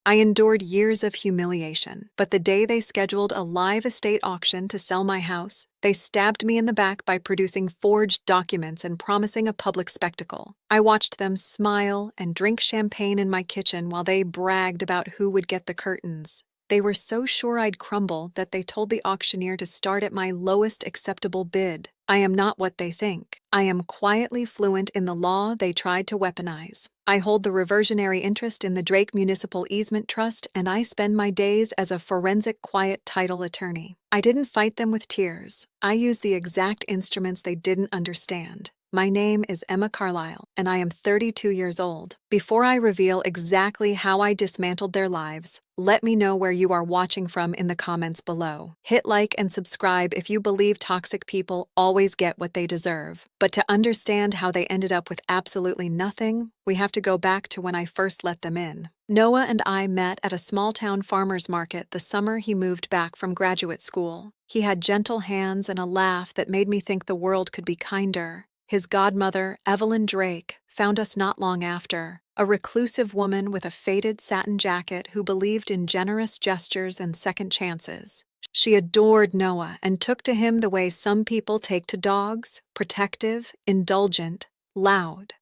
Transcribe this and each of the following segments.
I endured years of humiliation, but the day they scheduled a live estate auction to sell my house, they stabbed me in the back by producing forged documents and promising a public spectacle. I watched them smile and drink champagne in my kitchen while they bragged about who would get the curtains. They were so sure I'd crumble that they told the auctioneer to start at my lowest acceptable bid. I am not what they think. I am quietly fluent in the law they tried to weaponize. I hold the reversionary interest in the Drake Municipal Easement Trust, and I spend my days as a forensic quiet title attorney. I didn't fight them with tears. I used the exact instruments they didn't understand. My name is Emma Carlisle, and I am 32 years old. Before I reveal exactly how I dismantled their lives, let me know where you are watching from in the comments below. Hit like and subscribe if you believe toxic people always get what they deserve. But to understand how they ended up with absolutely nothing, we have to go back to when I first let them in. Noah and I met at a small-town farmer's market the summer he moved back from graduate school. He had gentle hands and a laugh that made me think the world could be kinder. His godmother, Evelyn Drake, found us not long after, a reclusive woman with a faded satin jacket who believed in generous gestures and second chances. She adored Noah and took to him the way some people take to dogs: protective, indulgent, loud.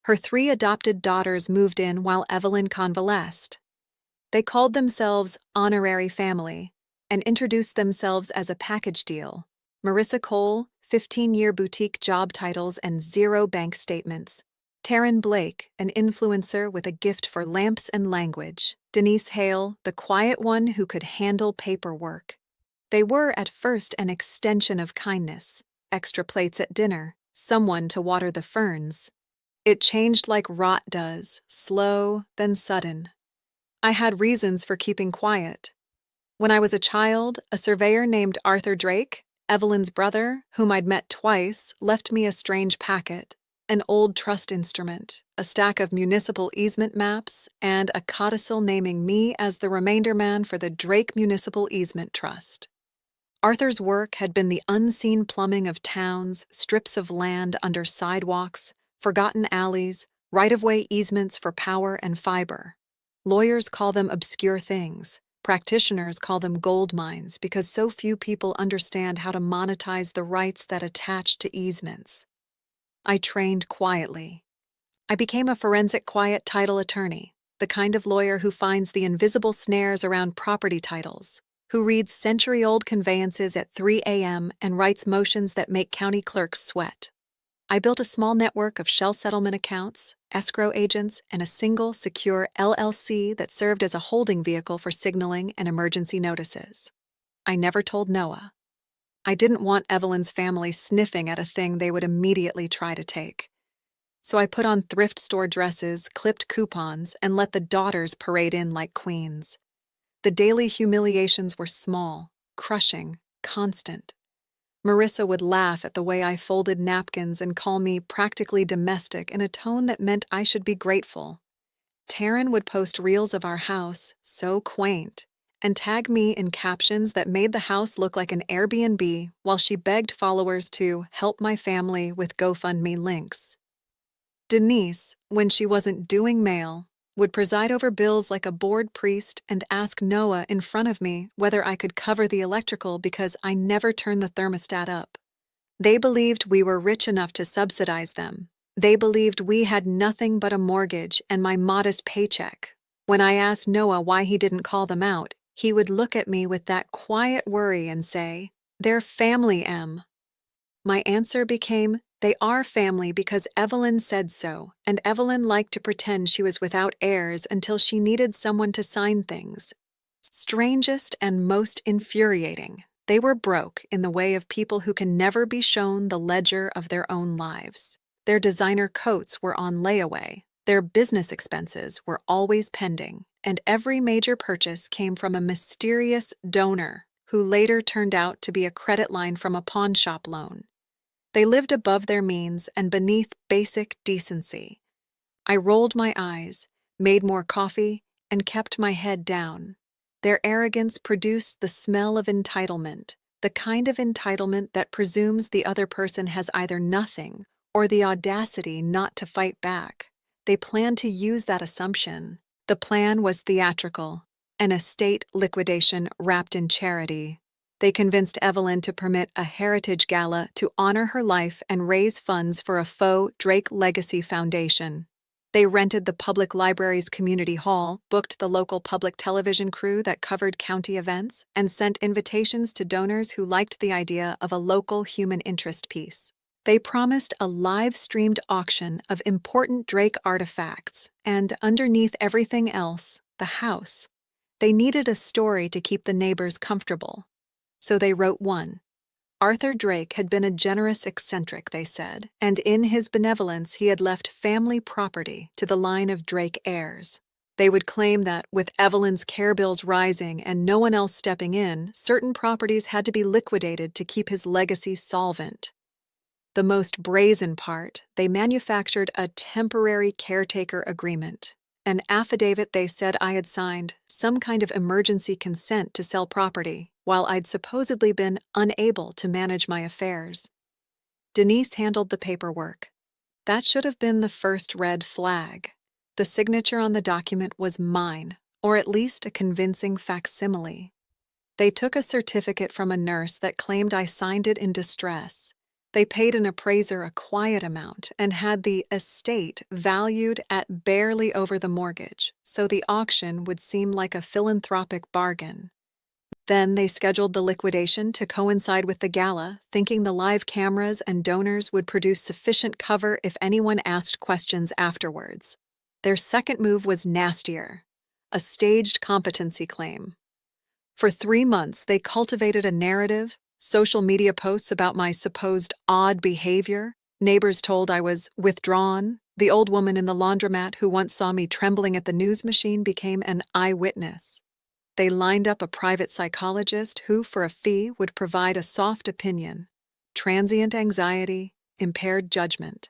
Her 3 adopted daughters moved in while Evelyn convalesced. They called themselves honorary family and introduced themselves as a package deal. Marissa Cole, 15-year boutique job titles and 0 bank statements. Taryn Blake, an influencer with a gift for lamps and language. Denise Hale, the quiet one who could handle paperwork. They were at first an extension of kindness, extra plates at dinner, someone to water the ferns. It changed like rot does, slow, then sudden. I had reasons for keeping quiet. When I was a child, a surveyor named Arthur Drake, Evelyn's brother, whom I'd met twice, left me a strange packet, an old trust instrument, a stack of municipal easement maps, and a codicil naming me as the remainder man for the Drake Municipal Easement Trust. Arthur's work had been the unseen plumbing of towns, strips of land under sidewalks, forgotten alleys, right-of-way easements for power and fiber. Lawyers call them obscure things. Practitioners call them gold mines because so few people understand how to monetize the rights that attach to easements. I trained quietly. I became a forensic quiet title attorney, the kind of lawyer who finds the invisible snares around property titles, who reads century-old conveyances at 3 a.m. and writes motions that make county clerks sweat. I built a small network of shell settlement accounts, escrow agents, and a single, secure LLC that served as a holding vehicle for signaling and emergency notices. I never told Noah. I didn't want Evelyn's family sniffing at a thing they would immediately try to take. So I put on thrift store dresses, clipped coupons, and let the daughters parade in like queens. The daily humiliations were small, crushing, constant. Marissa would laugh at the way I folded napkins and call me practically domestic in a tone that meant I should be grateful. Taryn would post reels of our house, so quaint, and tag me in captions that made the house look like an Airbnb while she begged followers to help my family with GoFundMe links. Denise, when she wasn't doing mail, would preside over bills like a bored priest and ask Noah in front of me whether I could cover the electrical because I never turned the thermostat up. They believed we were rich enough to subsidize them. They believed we had nothing but a mortgage and my modest paycheck. When I asked Noah why he didn't call them out, he would look at me with that quiet worry and say, "They're family, Em." My answer became, "They are family because Evelyn said so, and Evelyn liked to pretend she was without heirs until she needed someone to sign things." Strangest and most infuriating, they were broke in the way of people who can never be shown the ledger of their own lives. Their designer coats were on layaway, their business expenses were always pending, and every major purchase came from a mysterious donor who later turned out to be a credit line from a pawn shop loan. They lived above their means and beneath basic decency. I rolled my eyes, made more coffee, and kept my head down. Their arrogance produced the smell of entitlement, the kind of entitlement that presumes the other person has either nothing or the audacity not to fight back. They planned to use that assumption. The plan was theatrical, an estate liquidation wrapped in charity. They convinced Evelyn to permit a heritage gala to honor her life and raise funds for a faux Drake Legacy Foundation. They rented the public library's community hall, booked the local public television crew that covered county events, and sent invitations to donors who liked the idea of a local human interest piece. They promised a live-streamed auction of important Drake artifacts, and underneath everything else, the house. They needed a story to keep the neighbors comfortable. So they wrote one. Arthur Drake had been a generous eccentric, they said, and in his benevolence he had left family property to the line of Drake heirs. They would claim that, with Evelyn's care bills rising and no one else stepping in, certain properties had to be liquidated to keep his legacy solvent. The most brazen part, they manufactured a temporary caretaker agreement, an affidavit they said I had signed, some kind of emergency consent to sell property, while I'd supposedly been unable to manage my affairs. Denise handled the paperwork. That should have been the first red flag. The signature on the document was mine, or at least a convincing facsimile. They took a certificate from a nurse that claimed I signed it in distress. They paid an appraiser a quiet amount and had the estate valued at barely over the mortgage, so the auction would seem like a philanthropic bargain. Then they scheduled the liquidation to coincide with the gala, thinking the live cameras and donors would produce sufficient cover if anyone asked questions afterwards. Their second move was nastier, a staged competency claim. For 3 months, they cultivated a narrative, social media posts about my supposed odd behavior. Neighbors told I was withdrawn. The old woman in the laundromat who once saw me trembling at the news machine became an eyewitness. They lined up a private psychologist who, for a fee, would provide a soft opinion, transient anxiety, impaired judgment.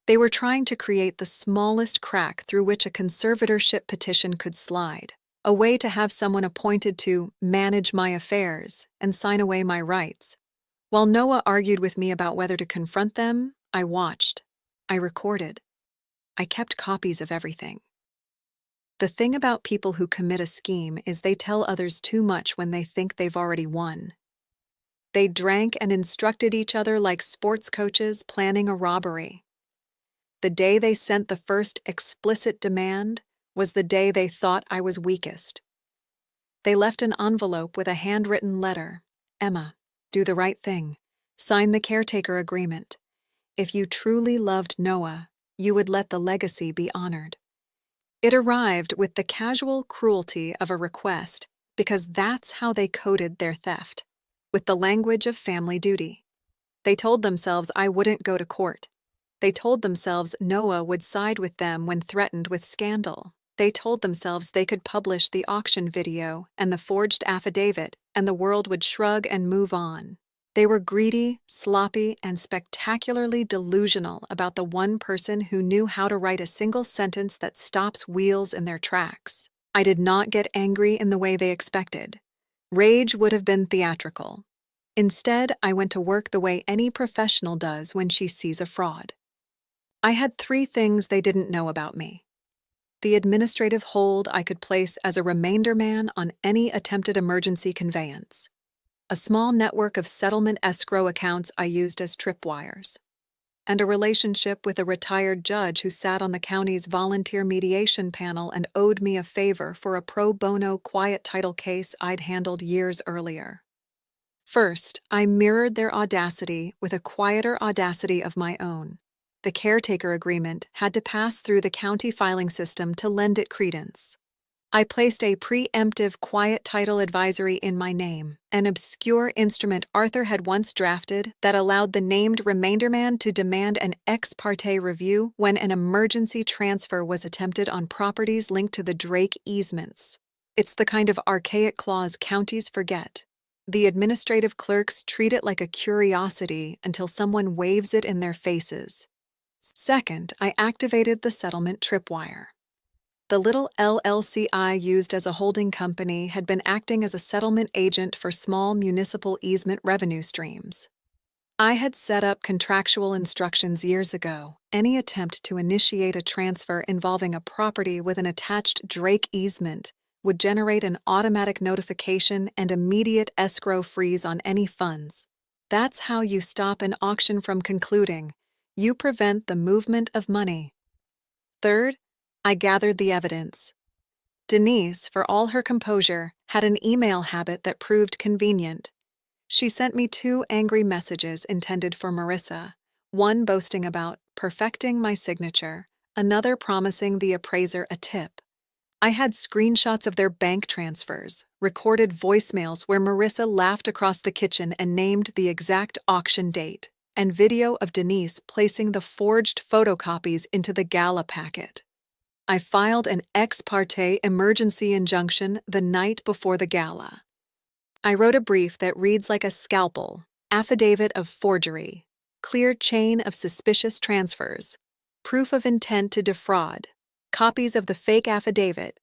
They were trying to create the smallest crack through which a conservatorship petition could slide, a way to have someone appointed to manage my affairs and sign away my rights. While Noah argued with me about whether to confront them, I watched. I recorded. I kept copies of everything. The thing about people who commit a scheme is they tell others too much when they think they've already won. They drank and instructed each other like sports coaches planning a robbery. The day they sent the first explicit demand was the day they thought I was weakest. They left an envelope with a handwritten letter. Emma, do the right thing. Sign the caretaker agreement. If you truly loved Noah, you would let the legacy be honored. It arrived with the casual cruelty of a request because that's how they coded their theft, with the language of family duty. They told themselves I wouldn't go to court. They told themselves Noah would side with them when threatened with scandal. They told themselves they could publish the auction video and the forged affidavit and the world would shrug and move on. They were greedy, sloppy, and spectacularly delusional about the one person who knew how to write a single sentence that stops wheels in their tracks. I did not get angry in the way they expected. Rage would have been theatrical. Instead, I went to work the way any professional does when she sees a fraud. I had 3 things they didn't know about me. The administrative hold I could place as a remainder man on any attempted emergency conveyance. A small network of settlement escrow accounts I used as tripwires, and a relationship with a retired judge who sat on the county's volunteer mediation panel and owed me a favor for a pro bono quiet title case I'd handled years earlier. First, I mirrored their audacity with a quieter audacity of my own. The caretaker agreement had to pass through the county filing system to lend it credence. I placed a preemptive quiet title advisory in my name, an obscure instrument Arthur had once drafted that allowed the named remainder man to demand an ex parte review when an emergency transfer was attempted on properties linked to the Drake easements. It's the kind of archaic clause counties forget. The administrative clerks treat it like a curiosity until someone waves it in their faces. Second, I activated the settlement tripwire. The little LLC I used as a holding company had been acting as a settlement agent for small municipal easement revenue streams. I had set up contractual instructions years ago. Any attempt to initiate a transfer involving a property with an attached Drake easement would generate an automatic notification and immediate escrow freeze on any funds. That's how you stop an auction from concluding. You prevent the movement of money. Third, I gathered the evidence. Denise, for all her composure, had an email habit that proved convenient. She sent me 2 angry messages intended for Marissa, one boasting about perfecting my signature, another promising the appraiser a tip. I had screenshots of their bank transfers, recorded voicemails where Marissa laughed across the kitchen and named the exact auction date, and video of Denise placing the forged photocopies into the gala packet. I filed an ex parte emergency injunction the night before the gala. I wrote a brief that reads like a scalpel: affidavit of forgery, clear chain of suspicious transfers, proof of intent to defraud, copies of the fake affidavit,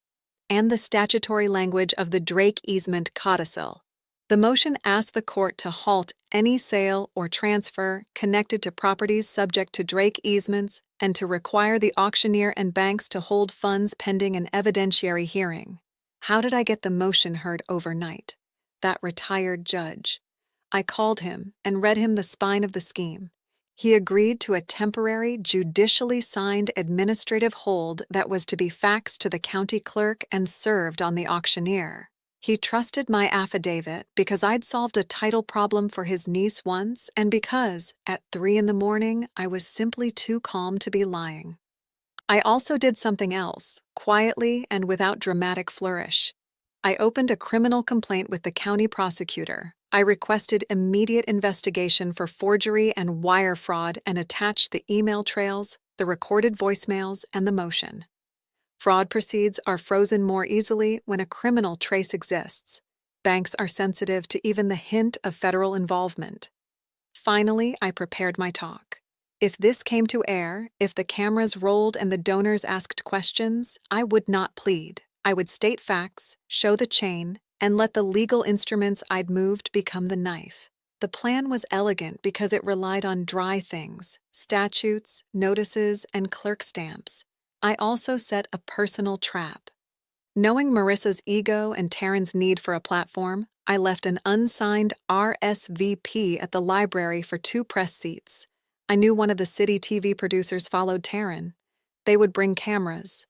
and the statutory language of the Drake easement codicil. The motion asked the court to halt any sale or transfer connected to properties subject to Drake easements and to require the auctioneer and banks to hold funds pending an evidentiary hearing. How did I get the motion heard overnight? That retired judge. I called him and read him the spine of the scheme. He agreed to a temporary, judicially signed administrative hold that was to be faxed to the county clerk and served on the auctioneer. He trusted my affidavit because I'd solved a title problem for his niece once and because, at 3 in the morning, I was simply too calm to be lying. I also did something else, quietly and without dramatic flourish. I opened a criminal complaint with the county prosecutor. I requested immediate investigation for forgery and wire fraud and attached the email trails, the recorded voicemails, and the motion. Fraud proceeds are frozen more easily when a criminal trace exists. Banks are sensitive to even the hint of federal involvement. Finally, I prepared my talk. If this came to air, if the cameras rolled and the donors asked questions, I would not plead. I would state facts, show the chain, and let the legal instruments I'd moved become the knife. The plan was elegant because it relied on dry things: statutes, notices, and clerk stamps. I also set a personal trap. Knowing Marissa's ego and Taryn's need for a platform, I left an unsigned RSVP at the library for 2 press seats. I knew one of the city TV producers followed Taryn. They would bring cameras.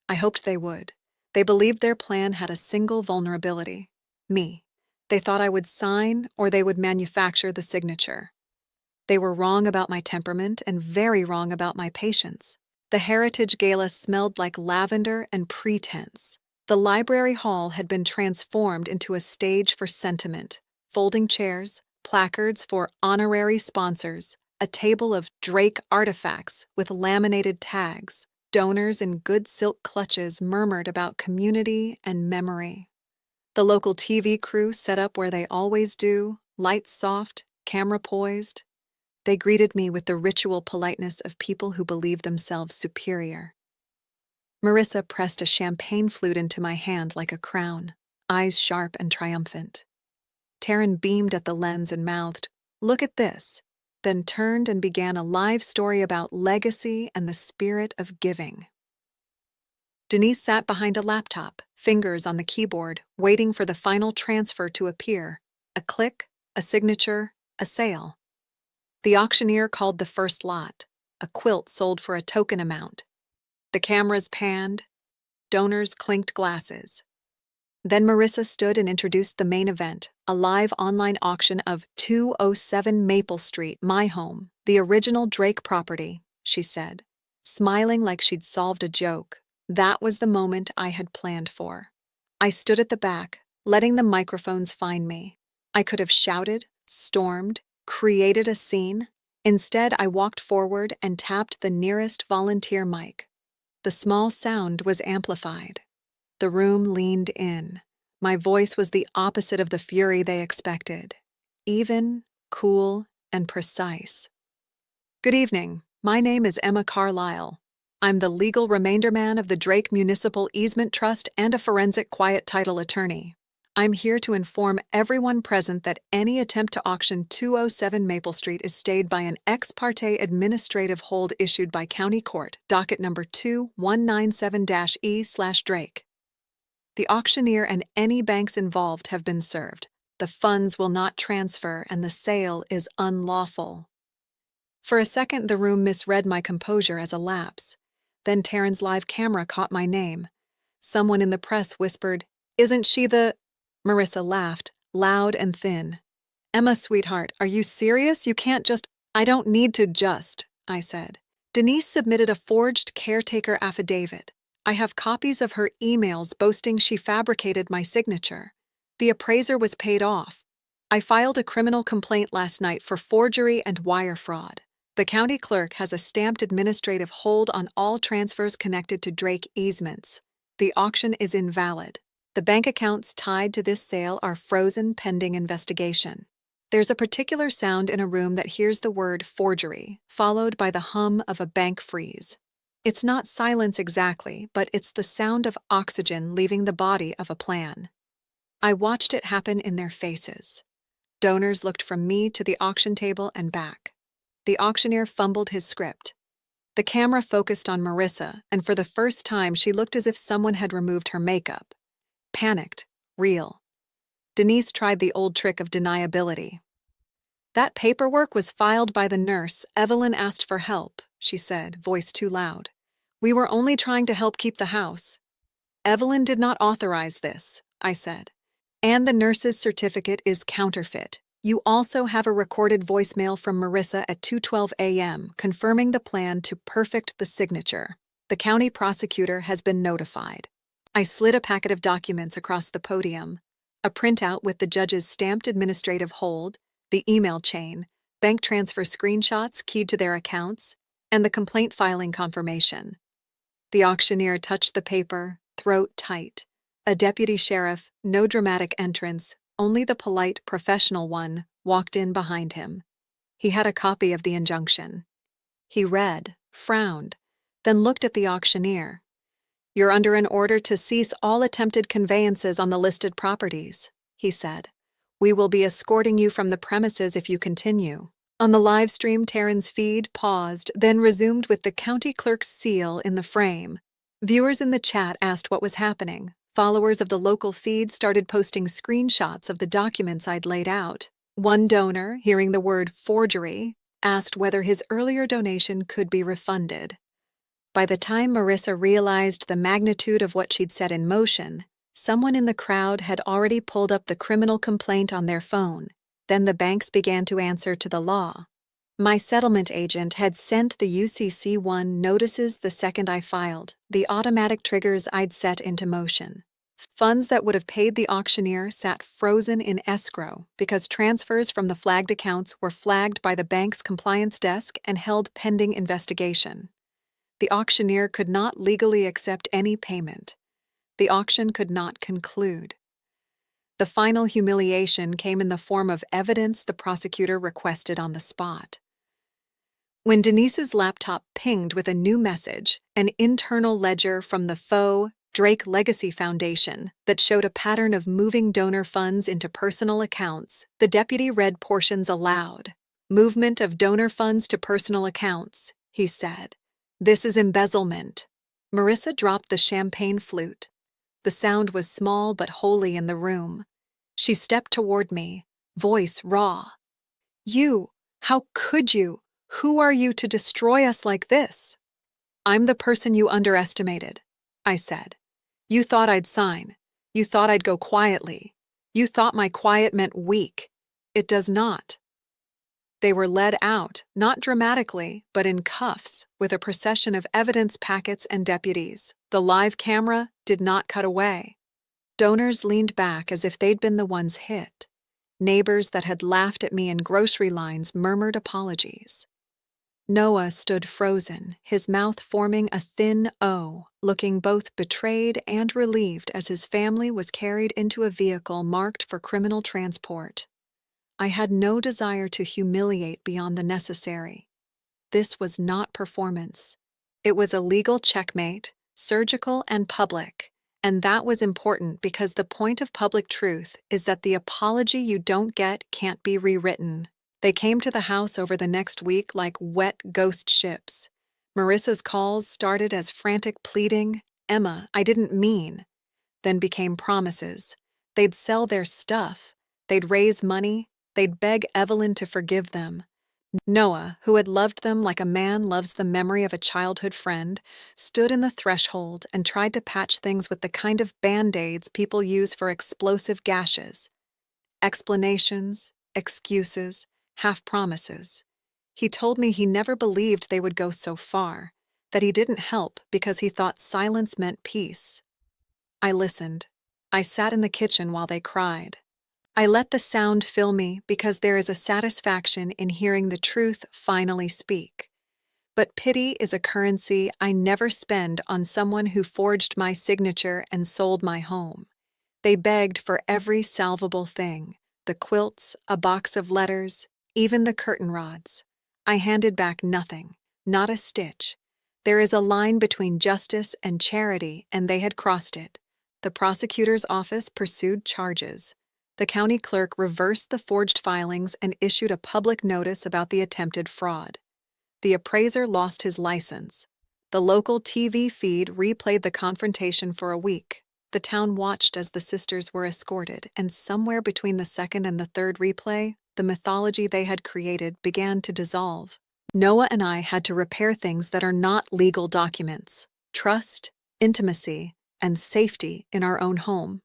I hoped they would. They believed their plan had a single vulnerability: me. They thought I would sign or they would manufacture the signature. They were wrong about my temperament and very wrong about my patience. The Heritage Gala smelled like lavender and pretense. The library hall had been transformed into a stage for sentiment: folding chairs, placards for honorary sponsors, a table of Drake artifacts with laminated tags. Donors in good silk clutches murmured about community and memory. The local TV crew set up where they always do, lights soft, camera poised. They greeted me with the ritual politeness of people who believe themselves superior. Marissa pressed a champagne flute into my hand like a crown, eyes sharp and triumphant. Taryn beamed at the lens and mouthed, "Look at this," then turned and began a live story about legacy and the spirit of giving. Denise sat behind a laptop, fingers on the keyboard, waiting for the final transfer to appear. A click, a signature, a sale. The auctioneer called the first lot, a quilt sold for a token amount. The cameras panned. Donors clinked glasses. Then Marissa stood and introduced the main event, a live online auction of 207 Maple Street, my home, the original Drake property, she said, smiling like she'd solved a joke. That was the moment I had planned for. I stood at the back, letting the microphones find me. I could have shouted, stormed, created a scene. Instead, I walked forward and tapped the nearest volunteer mic. The small sound was amplified. The room leaned in. My voice was the opposite of the fury they expected. Even, cool, and precise. Good evening. My name is Emma Carlisle. I'm the legal remainder man of the Drake Municipal Easement Trust and a forensic quiet title attorney. I'm here to inform everyone present that any attempt to auction 207 Maple Street is stayed by an ex parte administrative hold issued by County Court, docket number 2197-E/Drake. The auctioneer and any banks involved have been served. The funds will not transfer and the sale is unlawful. For a second, the room misread my composure as a lapse. Then Taryn's live camera caught my name. Someone in the press whispered, "Isn't she the—" Marissa laughed, loud and thin. "Emma, sweetheart, are you serious? You can't just—" "I don't need to just," I said. Denise submitted a forged caretaker affidavit. I have copies of her emails boasting she fabricated my signature. The appraiser was paid off. I filed a criminal complaint last night for forgery and wire fraud. The county clerk has a stamped administrative hold on all transfers connected to Drake easements. The auction is invalid. The bank accounts tied to this sale are frozen pending investigation. There's a particular sound in a room that hears the word forgery, followed by the hum of a bank freeze. It's not silence exactly, but it's the sound of oxygen leaving the body of a plan. I watched it happen in their faces. Donors looked from me to the auction table and back. The auctioneer fumbled his script. The camera focused on Marissa, and for the first time she looked as if someone had removed her makeup. Panicked, real. Denise tried the old trick of deniability. "That paperwork was filed by the nurse. Evelyn asked for help," she said, voice too loud. "We were only trying to help keep the house." "Evelyn did not authorize this," I said. "And the nurse's certificate is counterfeit. You also have a recorded voicemail from Marissa at 2:12 a.m. confirming the plan to perfect the signature. The county prosecutor has been notified." I slid a packet of documents across the podium. A printout with the judge's stamped administrative hold, the email chain, bank transfer screenshots keyed to their accounts, and the complaint filing confirmation. The auctioneer touched the paper, throat tight. A deputy sheriff, no dramatic entrance, only the polite, professional one, walked in behind him. He had a copy of the injunction. He read, frowned, then looked at the auctioneer. "You're under an order to cease all attempted conveyances on the listed properties," he said. "We will be escorting you from the premises if you continue." On the live stream, Taryn's feed paused, then resumed with the county clerk's seal in the frame. Viewers in the chat asked what was happening. Followers of the local feed started posting screenshots of the documents I'd laid out. One donor, hearing the word forgery, asked whether his earlier donation could be refunded. By the time Marissa realized the magnitude of what she'd set in motion, someone in the crowd had already pulled up the criminal complaint on their phone. Then the banks began to answer to the law. My settlement agent had sent the UCC1 notices the second I filed, the automatic triggers I'd set into motion. Funds that would have paid the auctioneer sat frozen in escrow because transfers from the flagged accounts were flagged by the bank's compliance desk and held pending investigation. The auctioneer could not legally accept any payment. The auction could not conclude. The final humiliation came in the form of evidence the prosecutor requested on the spot. When Denise's laptop pinged with a new message, an internal ledger from the faux Drake Legacy Foundation that showed a pattern of moving donor funds into personal accounts, the deputy read portions aloud. "Movement of donor funds to personal accounts," he said. "This is embezzlement." Marissa dropped the champagne flute. The sound was small but holy in the room. She stepped toward me, voice raw. "You, how could you? Who are you to destroy us like this?" "I'm the person you underestimated," I said. "You thought I'd sign. You thought I'd go quietly. You thought my quiet meant weak. It does not." They were led out, not dramatically, but in cuffs, with a procession of evidence packets and deputies. The live camera did not cut away. Donors leaned back as if they'd been the ones hit. Neighbors that had laughed at me in grocery lines murmured apologies. Noah stood frozen, his mouth forming a thin O, looking both betrayed and relieved as his family was carried into a vehicle marked for criminal transport. I had no desire to humiliate beyond the necessary. This was not performance. It was a legal checkmate, surgical and public, And that was important because the point of public truth is that the apology you don't get can't be rewritten. They came to the house over the next week like wet ghost ships. Marissa's calls started as frantic pleading, "Emma, I didn't mean," then became promises. They'd sell their stuff, they'd raise money, they'd beg Evelyn to forgive them. Noah, who had loved them like a man loves the memory of a childhood friend, stood in the threshold and tried to patch things with the kind of band-aids people use for explosive gashes. Explanations, excuses, half-promises. He told me he never believed they would go so far, that he didn't help because he thought silence meant peace. I listened. I sat in the kitchen while they cried. I let the sound fill me because there is a satisfaction in hearing the truth finally speak. But pity is a currency I never spend on someone who forged my signature and sold my home. They begged for every salvable thing, the quilts, a box of letters, even the curtain rods. I handed back nothing, not a stitch. There is a line between justice and charity, and they had crossed it. The prosecutor's office pursued charges. The county clerk reversed the forged filings and issued a public notice about the attempted fraud. The appraiser lost his license. The local TV feed replayed the confrontation for a week. The town watched as the sisters were escorted, and somewhere between the second and the third replay, the mythology they had created began to dissolve. Noah and I had to repair things that are not legal documents: trust, intimacy, and safety in our own home.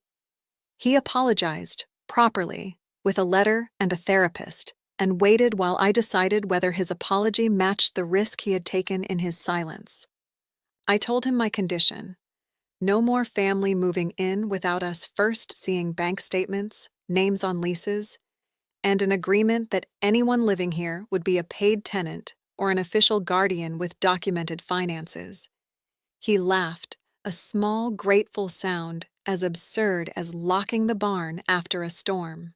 He apologized, properly, with a letter and a therapist, and waited while I decided whether his apology matched the risk he had taken in his silence. I told him my condition: no more family moving in without us first seeing bank statements, names on leases, and an agreement that anyone living here would be a paid tenant or an official guardian with documented finances. He laughed, a small, grateful sound as absurd as locking the barn after a storm.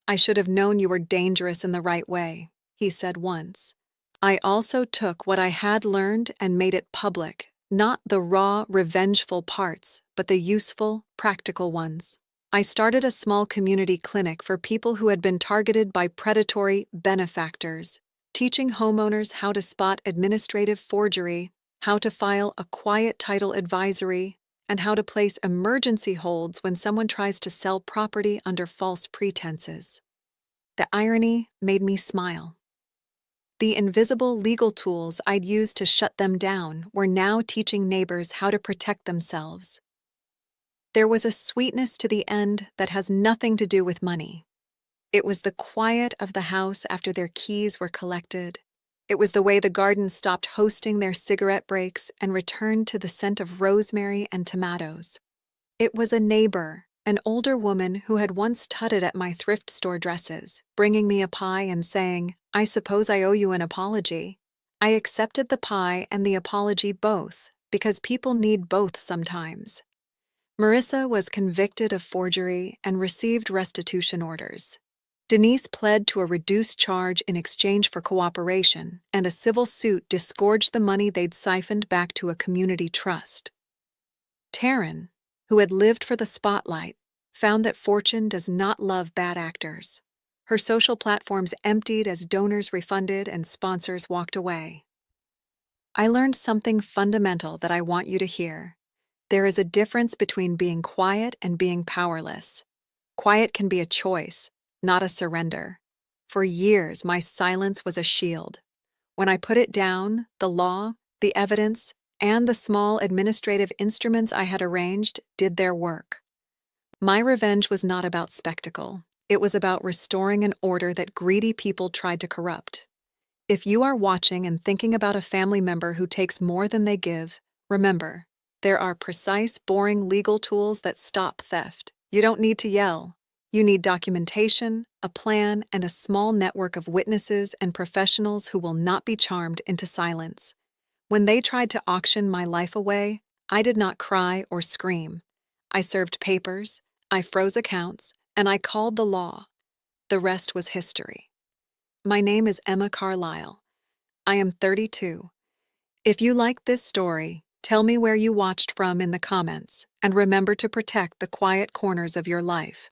"I should have known you were dangerous in the right way," he said once. I also took what I had learned and made it public, not the raw, revengeful parts, but the useful, practical ones. I started a small community clinic for people who had been targeted by predatory benefactors, teaching homeowners how to spot administrative forgery, how to file a quiet title advisory, and how to place emergency holds when someone tries to sell property under false pretenses. The irony made me smile. The invisible legal tools I'd used to shut them down were now teaching neighbors how to protect themselves. There was a sweetness to the end that has nothing to do with money. It was the quiet of the house after their keys were collected. It was the way the garden stopped hosting their cigarette breaks and returned to the scent of rosemary and tomatoes. It was a neighbor, an older woman who had once tutted at my thrift store dresses, bringing me a pie and saying, "I suppose I owe you an apology." I accepted the pie and the apology both, because people need both sometimes. Marissa was convicted of forgery and received restitution orders. Denise pled to a reduced charge in exchange for cooperation, and a civil suit disgorged the money they'd siphoned back to a community trust. Taryn, who had lived for the spotlight, found that fortune does not love bad actors. Her social platforms emptied as donors refunded and sponsors walked away. I learned something fundamental that I want you to hear. There is a difference between being quiet and being powerless. Quiet can be a choice, not a surrender. For years, my silence was a shield. When I put it down, the law, the evidence, and the small administrative instruments I had arranged did their work. My revenge was not about spectacle. It was about restoring an order that greedy people tried to corrupt. If you are watching and thinking about a family member who takes more than they give, remember, there are precise, boring legal tools that stop theft. You don't need to yell. You need documentation, a plan, and a small network of witnesses and professionals who will not be charmed into silence. When they tried to auction my life away, I did not cry or scream. I served papers, I froze accounts, and I called the law. The rest was history. My name is Emma Carlisle. I am 32. If you like this story, Tell me where you watched from in the comments, and remember to protect the quiet corners of your life.